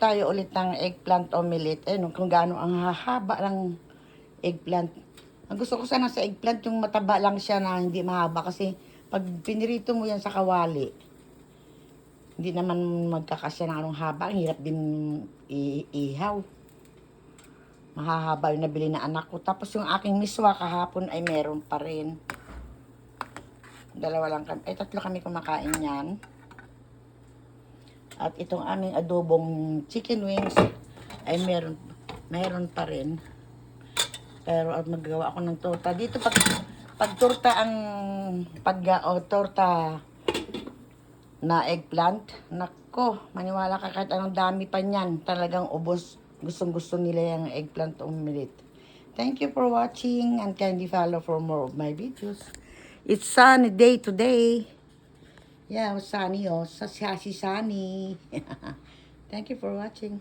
Tayo ulit ng eggplant omelette. Ayun, kung gaano ang hahaba ng eggplant. Ang gusto ko sana sa eggplant, yung mataba lang siya na hindi mahaba. Kasi pag pinirito mo yan sa kawali, hindi naman magkakasya ng anong haba. Ang hirap din ihaw. Mahahaba yung nabili na anak ko. Tapos yung aking miswa kahapon ay meron pa rin. Dalawa lang kami. Ay, tatlo kami kumakain yan. At itong aming adobong chicken wings ay meron pa rin. Pero at maggawa ako ng torta. Dito pag torta ang torta na eggplant, nako, maniwala ka kahit anong dami pa niyan. Talagang ubos. Gustong-gusto nila yung eggplant omelette. Thank you for watching and kindly follow for more of my videos. It's sunny day today. Yeah, sunny oh. Sunny. Thank you for watching.